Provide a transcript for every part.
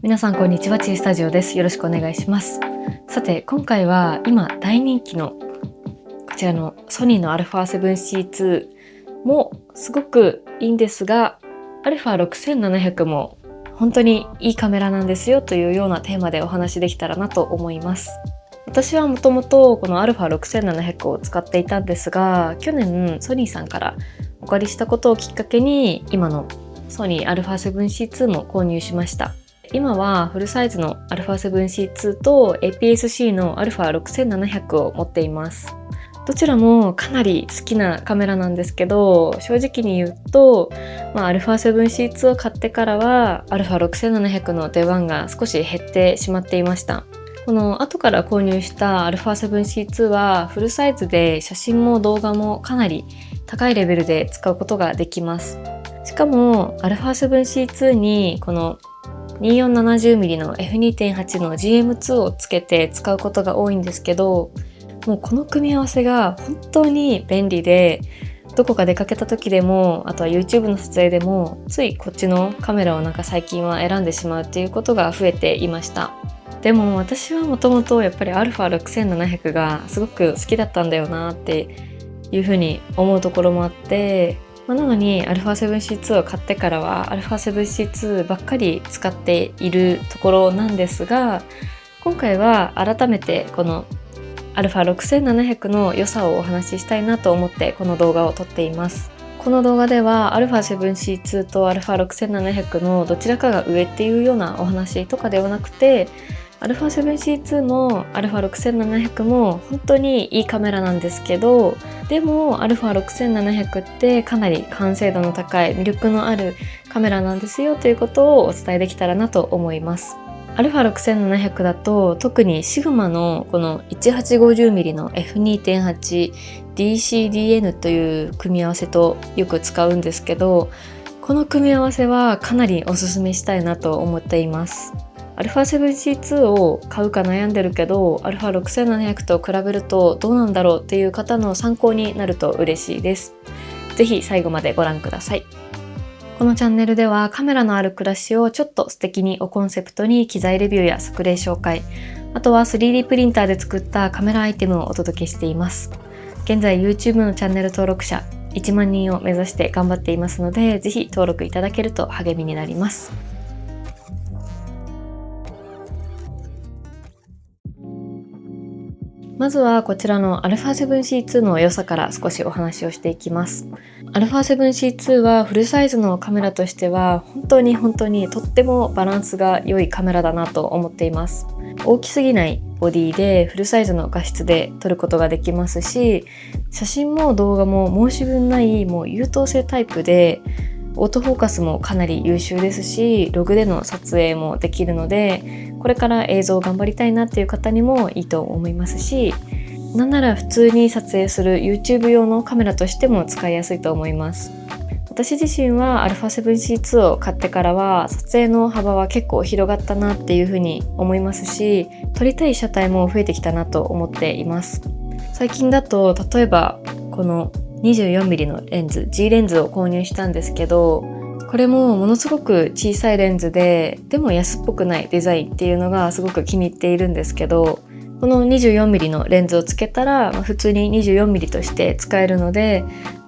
皆さんこんにちは、チースタジオです。よろしくお願いします。さて、今回は今大人気のこちらのソニーの α7C2 もすごくいいんですが、α6700 も本当にいいカメラなんですよというようなテーマでお話できたらなと思います。私はもともとこの α6700 を使っていたんですが、去年ソニーさんからお借りしたことをきっかけに今のソニー α7C2 も購入しました。今はフルサイズの α7C2 と APS-C の α6700 を持っています。どちらもかなり好きなカメラなんですけど、正直に言うと、α7C2 を買ってからは α6700 の出番が少し減ってしまっていました。この後から購入した α7C2 はフルサイズで写真も動画もかなり高いレベルで使うことができます。しかも α7C2 にこの 2470mm の F2.8 の GM2 をつけて使うことが多いんですけど、もうこの組み合わせが本当に便利で、どこか出かけた時でも、あとは YouTube の撮影でもついこっちのカメラを最近は選んでしまうっていうことが増えていました。でも私はもともとやっぱり α6700 がすごく好きだったんだよなっていうふうに思うところもあって、なのに α7C2 を買ってからは α7C2 ばっかり使っているところなんですが、今回は改めてこの α6700 の良さをお話ししたいなと思ってこの動画を撮っています。この動画では α7C2 と α6700 のどちらかが上っていうようなお話とかではなくて、α7C2 も α6700 も本当にいいカメラなんですけど、でも α6700 ってかなり完成度の高い魅力のあるカメラなんですよということをお伝えできたらなと思います。α6700 だと特にシグマのこの 1850mm の F2.8 DCDN という組み合わせとよく使うんですけど、この組み合わせはかなりおすすめしたいなと思っています。α7C2 を買うか悩んでるけど α6700 と比べるとどうなんだろうっていう方の参考になると嬉しいです。ぜひ最後までご覧ください。このチャンネルではカメラのある暮らしをちょっと素敵にをコンセプトに機材レビューや作例紹介、あとは 3D プリンターで作ったカメラアイテムをお届けしています。現在 YouTube のチャンネル登録者1万人を目指して頑張っていますので、ぜひ登録いただけると励みになります。まずはこちらの α7C2 の良さから少しお話をしていきます。α7C2 はフルサイズのカメラとしては本当にとってもバランスが良いカメラだなと思っています。大きすぎないボディでフルサイズの画質で撮ることができますし、写真も動画も申し分ない優等生タイプで、オートフォーカスもかなり優秀ですし、ログでの撮影もできるので、これから映像を頑張りたいなっていう方にもいいと思いますし、なんなら普通に撮影する YouTube 用のカメラとしても使いやすいと思います。私自身は α7C2 を買ってからは撮影の幅は結構広がったなっていうふうに思いますし、撮りたい車体も増えてきたなと思っています。最近だと例えばこの 24mm のレンズ G レンズを購入したんですけど、これもものすごく小さいレンズでも安っぽくないデザインっていうのがすごく気に入っているんですけど、この 24mm のレンズをつけたら、普通に 24mm として使えるので、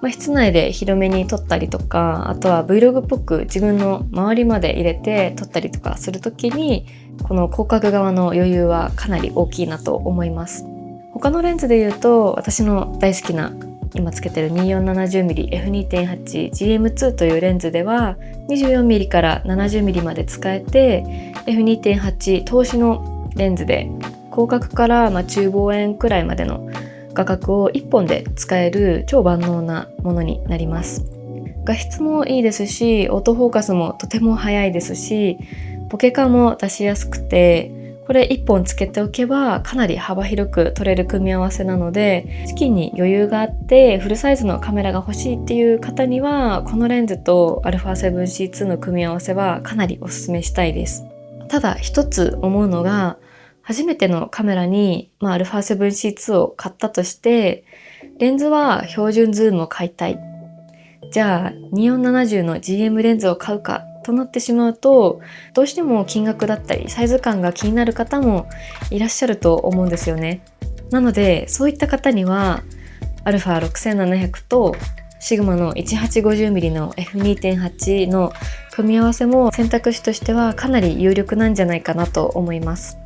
室内で広めに撮ったりとか、あとは Vlog っぽく自分の周りまで入れて撮ったりとかするときに、この広角側の余裕はかなり大きいなと思います。他のレンズで言うと、私の大好きな今つけてる 2470mm F2.8 GM2 というレンズでは 24mm から 70mm まで使えて、 F2.8 投資のレンズで広角から中望遠くらいまでの画角を1本で使える超万能なものになります。画質もいいですし、オートフォーカスもとても速いですし、ボケ感も出しやすくて、これ1本つけておけばかなり幅広く撮れる組み合わせなので、資金に余裕があってフルサイズのカメラが欲しいっていう方には、このレンズと α7C2 の組み合わせはかなりおすすめしたいです。ただ一つ思うのが、初めてのカメラに、α7C2 を買ったとして、レンズは標準ズームを買いたい。じゃあ2470の GM レンズを買うかとなってしまうと、どうしても金額だったりサイズ感が気になる方もいらっしゃると思うんですよね。なのでそういった方には α6700 とシグマの 1850mm の F2.8 の組み合わせも選択肢としてはかなり有力なんじゃないかなと思います。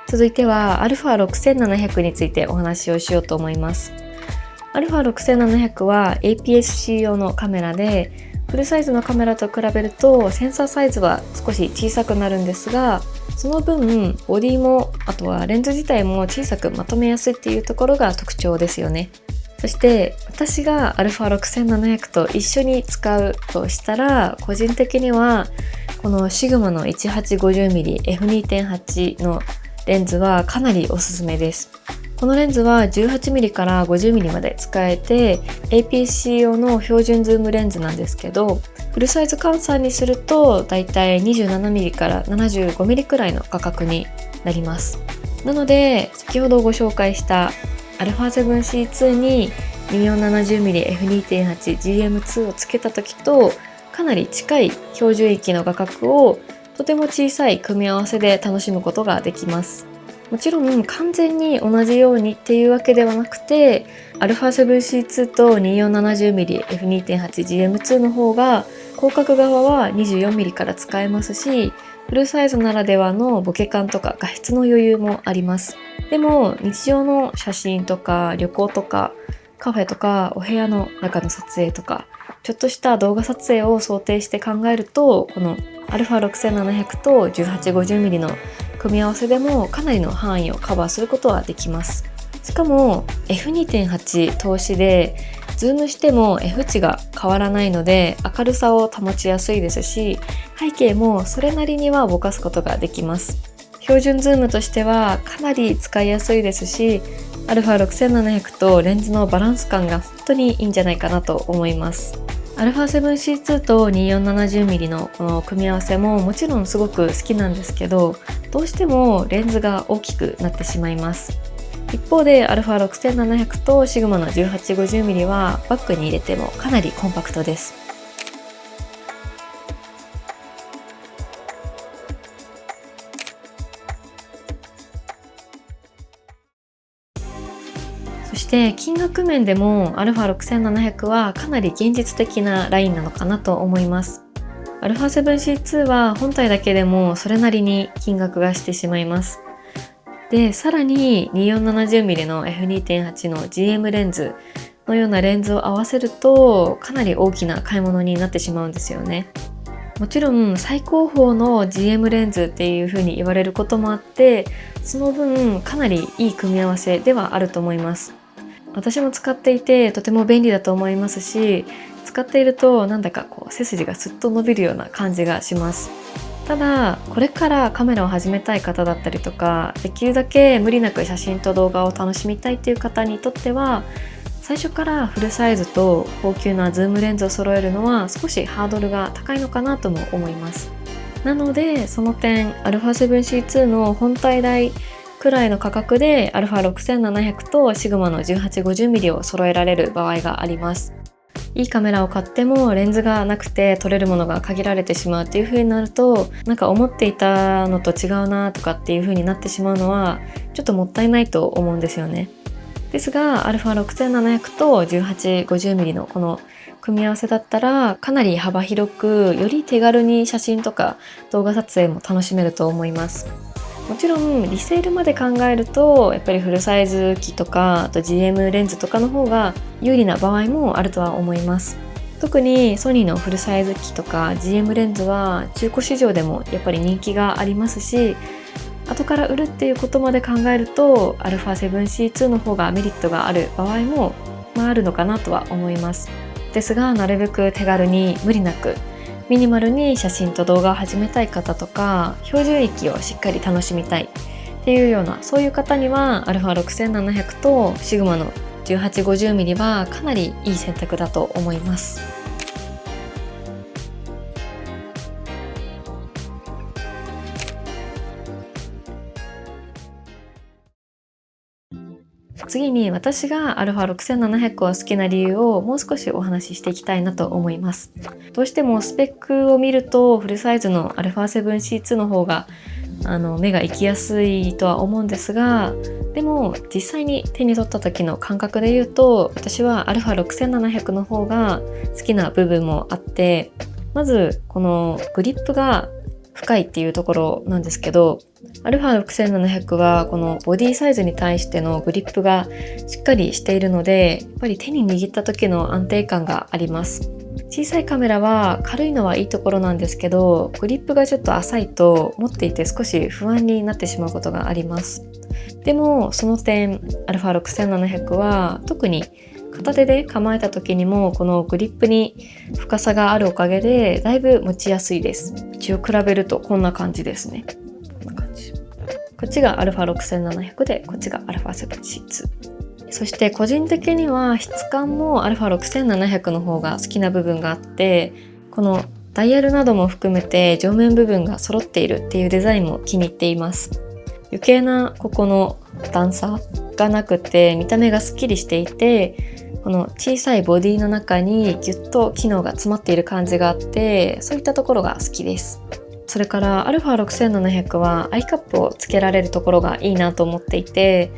続いては α6700 についてお話をしようと思います。α6700 は APS-C 用のカメラで、フルサイズのカメラと比べるとセンサーサイズは少し小さくなるんですが、その分ボディもあとはレンズ自体も小さくまとめやすいっていうところが特徴ですよね。そして私が α6700 と一緒に使うとしたら、個人的にはこのシグマの 1850mm F2.8 のレンズはかなりおすすめです。このレンズは 18mm から 50mm まで使えて APS-C 用の標準ズームレンズなんですけど、フルサイズ換算にするとだいたい 27mm から 75mm くらいの価格になります。なので先ほどご紹介した α7C2 に 2470mm F2.8GM2 をつけた時とかなり近い標準域の画角をとても小さい組み合わせで楽しむことができます。もちろん完全に同じようにっていうわけではなくて、α7C2 と 2470mm F2.8GM2 の方が広角側は 24mm から使えますし、フルサイズならではのボケ感とか画質の余裕もあります。でも日常の写真とか旅行とかカフェとかお部屋の中の撮影とかちょっとした動画撮影を想定して考えると、この α6700 と 1850mm の組み合わせでもかなりの範囲をカバーすることはできます。しかも F2.8 投資でズームしても F 値が変わらないので明るさを保ちやすいですし、背景もそれなりにはぼかすことができます。標準ズームとしてはかなり使いやすいですし、α6700 とレンズのバランス感が本当にいいんじゃないかなと思います。α7C2 と 2470mm のこの組み合わせももちろんすごく好きなんですけど、どうしてもレンズが大きくなってしまいます。一方で α6700 とシグマの 1850mm はバッグに入れてもかなりコンパクトです。そして金額面でも α6700 はかなり現実的なラインなのかなと思います。α7C2 は本体だけでもそれなりに金額がしてしまいます。で、さらに 2470mm の F2.8 の GM レンズのようなレンズを合わせるとかなり大きな買い物になってしまうんですよね。もちろん最高峰の GM レンズっていう風に言われることもあって、その分かなりいい組み合わせではあると思います。私も使っていてとても便利だと思いますし、使っているとなんだか背筋がスッと伸びるような感じがします。ただこれからカメラを始めたい方だったりとか、できるだけ無理なく写真と動画を楽しみたいっていう方にとっては、最初からフルサイズと高級なズームレンズを揃えるのは少しハードルが高いのかなとも思います。なのでその点 α7C2 の本体代くらいの価格で α6700 とシグマの 1850mm を揃えられる場合があります。いいカメラを買ってもレンズがなくて撮れるものが限られてしまうっていう風になると、なんか思っていたのと違うなとかっていう風になってしまうのはちょっともったいないと思うんですよね。ですが α6700 と 1850mm のこの組み合わせだったらかなり幅広くより手軽に写真とか動画撮影も楽しめると思います。もちろんリセールまで考えるとやっぱりフルサイズ機とかあと GM レンズとかの方が有利な場合もあるとは思います。特にソニーのフルサイズ機とか GM レンズは中古市場でもやっぱり人気がありますし、後から売るっていうことまで考えると α7C2 の方がメリットがある場合もあるのかなとは思います。ですがなるべく手軽に無理なくミニマルに写真と動画を始めたい方とか、標準域をしっかり楽しみたいっていうようなそういう方には α6700 とシグマの 1850mm はかなりいい選択だと思います。次に私が α6700 を好きな理由をもう少しお話ししていきたいなと思います。どうしてもスペックを見るとフルサイズの α7C2 の方が目が行きやすいとは思うんですが、でも実際に手に取った時の感覚で言うと、私は α6700 の方が好きな部分もあって、まずこのグリップが深いっていうところなんですけど、α6700 はこのボディサイズに対してのグリップがしっかりしているので、やっぱり手に握った時の安定感があります。小さいカメラは軽いのはいいところなんですけど、グリップがちょっと浅いと持っていて少し不安になってしまうことがあります。でもその点 α6700 は特に片手で構えた時にもこのグリップに深さがあるおかげでだいぶ持ちやすいです。一応比べるとこんな感じですね。こんな感じ。こっちが α6700 で、こっちが α7C2。そして個人的には質感も α6700 の方が好きな部分があって、このダイヤルなども含めて上面部分が揃っているっていうデザインも気に入っています。余計なここの段差がなくて見た目がすっきりしていて、この小さいボディの中にギュッと機能が詰まっている感じがあって、そういったところが好きです。それから α6700 はアイカップをつけられるところがいいなと思っていて、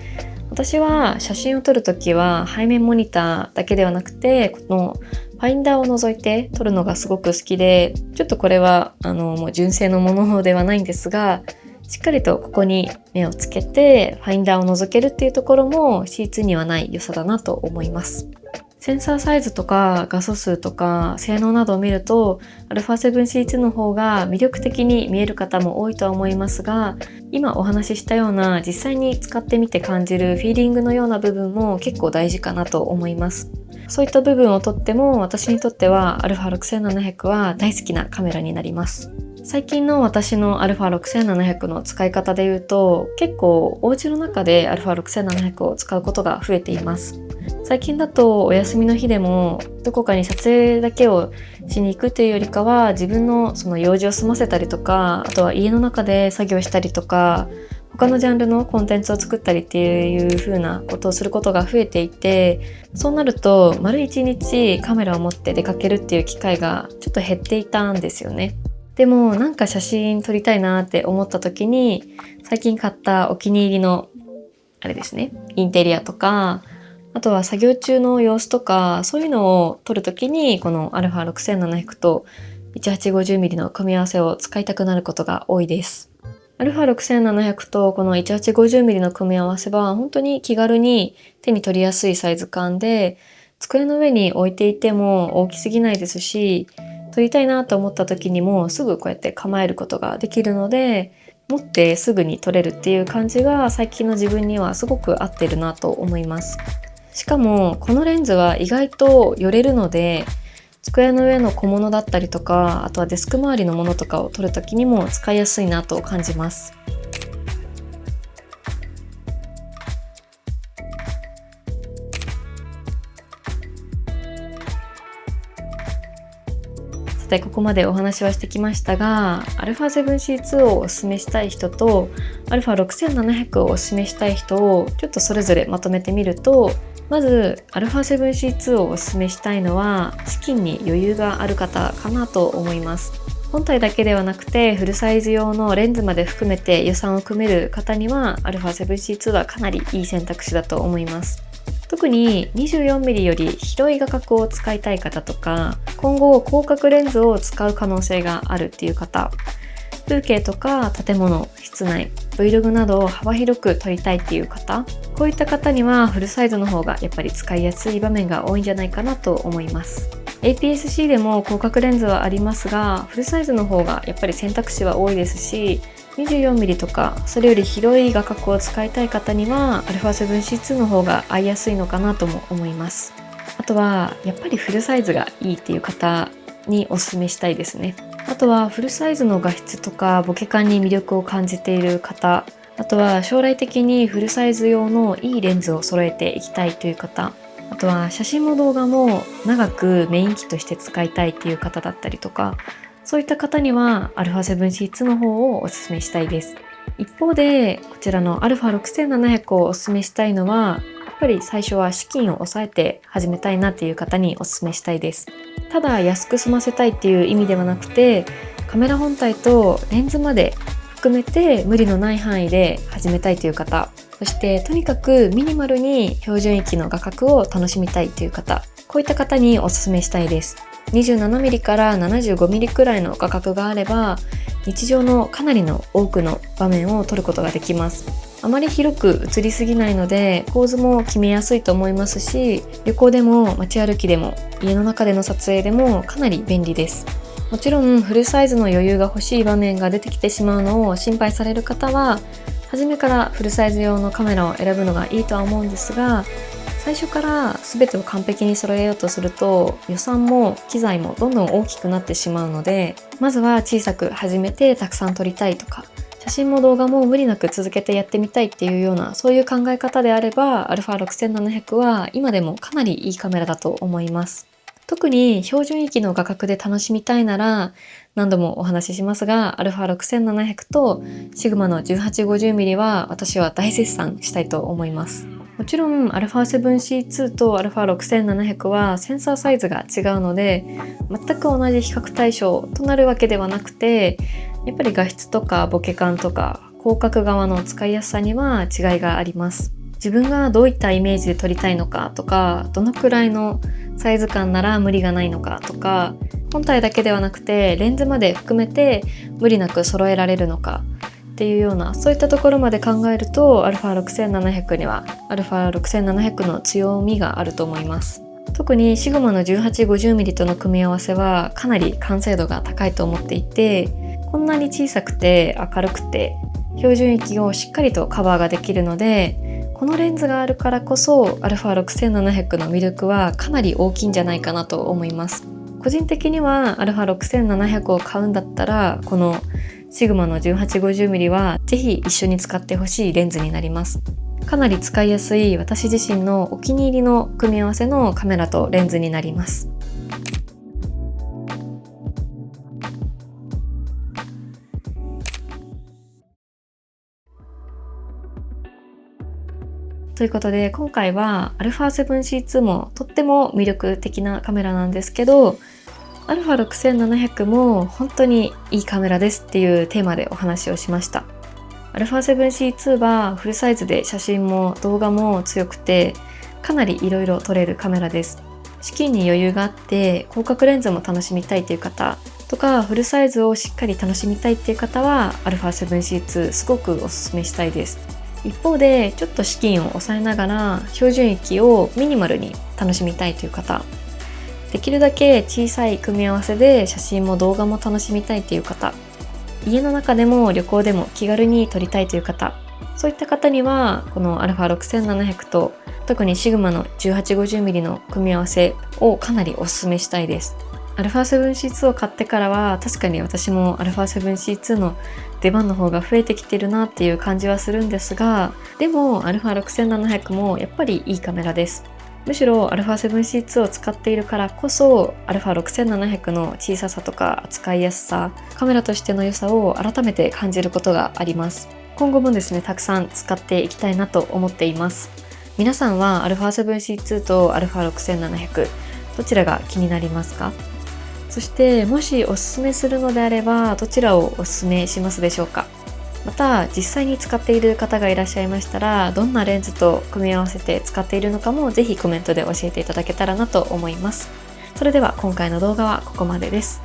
私は写真を撮るときは背面モニターだけではなくて、このファインダーを除いて撮るのがすごく好きで、ちょっとこれはもう純正のものではないんですが、しっかりとここに目をつけてファインダーを除けるっていうところも C2 にはない良さだなと思います。センサーサイズとか画素数とか性能などを見ると α7C2 の方が魅力的に見える方も多いとは思いますが、今お話ししたような実際に使ってみて感じるフィーリングのような部分も結構大事かなと思います。そういった部分をとっても私にとっては α6700 は大好きなカメラになります。最近の私の α6700 の使い方で言うと、結構お家の中で α6700 を使うことが増えています。最近だとお休みの日でもどこかに撮影だけをしに行くというよりかは、自分のその用事を済ませたりとか、あとは家の中で作業したりとか、他のジャンルのコンテンツを作ったりっていう風なことをすることが増えていて、そうなると丸一日カメラを持って出かけるっていう機会がちょっと減っていたんですよね。でもなんか写真撮りたいなって思った時に、最近買ったお気に入りのあれですね、インテリアとか、あとは作業中の様子とか、そういうのを撮るときにこの α6700 と 1850mm の組み合わせを使いたくなることが多いです。α6700 とこの 1850mm の組み合わせは本当に気軽に手に取りやすいサイズ感で、机の上に置いていても大きすぎないですし、撮りたいなと思った時にもすぐこうやって構えることができるので、持ってすぐに撮れるっていう感じが最近の自分にはすごく合ってるなと思います。しかもこのレンズは意外と寄れるので、机の上の小物だったりとか、あとはデスク周りのものとかを撮るときにも使いやすいなと感じます。さて、ここまでお話はしてきましたが、α7C2 をおすすめしたい人と α6700 をおすすめしたい人をちょっとそれぞれまとめてみると、まず α7C2 をおすすめしたいのは資金に余裕がある方かなと思います。本体だけではなくてフルサイズ用のレンズまで含めて予算を組める方には α7C2 はかなりいい選択肢だと思います。特に 24mm より広い画角を使いたい方とか、今後広角レンズを使う可能性があるっていう方、風景とか建物、室内、Vlog などを幅広く撮りたいっていう方、こういった方にはフルサイズの方がやっぱり使いやすい場面が多いんじゃないかなと思います。APS-C でも広角レンズはありますが、フルサイズの方がやっぱり選択肢は多いですし、24mm とかそれより広い画角を使いたい方には α7C2 の方が合いやすいのかなとも思います。あとはやっぱりフルサイズがいいっていう方におすすめしたいですね。あとはフルサイズの画質とかボケ感に魅力を感じている方、あとは将来的にフルサイズ用のいいレンズを揃えていきたいという方、あとは写真も動画も長くメイン機として使いたいっていう方だったりとか、そういった方には α7C2 の方をおすすめしたいです。一方でこちらの α6700 をおすすめしたいのは、ぱり最初は資金を抑えて始めたいなっていう方におすすめしたいです。ただ安く済ませたいっていう意味ではなくて、カメラ本体とレンズまで含めて無理のない範囲で始めたいという方、そしてとにかくミニマルに標準域の画角を楽しみたいという方、こういった方におすすめしたいです。27mm から 75mm くらいの画角があれば、日常のかなりの多くの場面を撮ることができます。あまり広く映りすぎないので構図も決めやすいと思いますし、旅行でも街歩きでも家の中での撮影でもかなり便利です。もちろんフルサイズの余裕が欲しい場面が出てきてしまうのを心配される方は、初めからフルサイズ用のカメラを選ぶのがいいとは思うんですが、最初から全てを完璧に揃えようとすると予算も機材もどんどん大きくなってしまうので、まずは小さく始めてたくさん撮りたいとか、写真も動画も無理なく続けてやってみたいっていうような、そういう考え方であれば α6700 は今でもかなりいいカメラだと思います。特に標準域の画角で楽しみたいなら、何度もお話ししますが α6700 とシグマの 1850mm は私は大絶賛したいと思います。もちろん α7C2 と α6700 はセンサーサイズが違うので、全く同じ比較対象となるわけではなくて、やっぱり画質とかボケ感とか広角側の使いやすさには違いがあります。自分がどういったイメージで撮りたいのかとか、どのくらいのサイズ感なら無理がないのかとか、本体だけではなくてレンズまで含めて無理なく揃えられるのかっていうような、そういったところまで考えると α6700 には α6700 の強みがあると思います。特にシグマの 1850mm との組み合わせはかなり完成度が高いと思っていて、こんなに小さくて明るくて標準域をしっかりとカバーができるので、このレンズがあるからこそ α6700 の魅力はかなり大きいんじゃないかなと思います。個人的には α6700 を買うんだったら、このシグマの 1850mm はぜひ一緒に使ってほしいレンズになります。かなり使いやすい私自身のお気に入りの組み合わせのカメラとレンズになります。ということで今回は α7C2 もとっても魅力的なカメラなんですけど、α6700 も本当にいいカメラですっていうテーマでお話をしました。α7C2 はフルサイズで写真も動画も強くて、かなりいろいろ撮れるカメラです。資金に余裕があって広角レンズも楽しみたいという方とか、フルサイズをしっかり楽しみたいっていう方は α7C2 すごくおすすめしたいです。一方でちょっと資金を抑えながら標準域をミニマルに楽しみたいという方、できるだけ小さい組み合わせで写真も動画も楽しみたいという方、家の中でも旅行でも気軽に撮りたいという方、そういった方にはこの α6700 と特にシグマの 1850mm の組み合わせをかなりおすすめしたいです。α7C2 を買ってからは確かに私も α7C2 の出番の方が増えてきてるなっていう感じはするんですが、でも α6700 もやっぱりいいカメラです。むしろ α7C2 を使っているからこそ α6700 の小ささとか扱いやすさ、カメラとしての良さを改めて感じることがあります。今後もですね、たくさん使っていきたいなと思っています。皆さんは α7C2 と α6700 どちらが気になりますか？そしてもしおすすめするのであればどちらをおすすめしますでしょうか？また実際に使っている方がいらっしゃいましたら、どんなレンズと組み合わせて使っているのかもぜひコメントで教えていただけたらなと思います。それでは今回の動画はここまでです。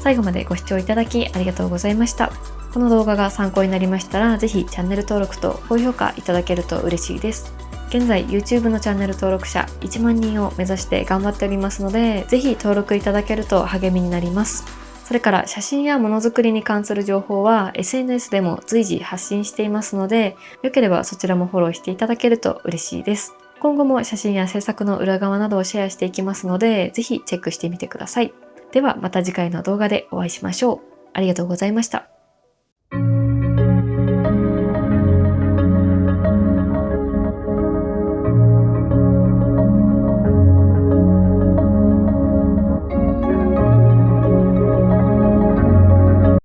最後までご視聴いただきありがとうございました。この動画が参考になりましたら、ぜひチャンネル登録と高評価いただけると嬉しいです。現在 YouTube のチャンネル登録者1万人を目指して頑張っておりますので、ぜひ登録いただけると励みになります。それから写真やものづくりに関する情報は SNS でも随時発信していますので、よければそちらもフォローしていただけると嬉しいです。今後も写真や制作の裏側などをシェアしていきますので、ぜひチェックしてみてください。ではまた次回の動画でお会いしましょう。ありがとうございました。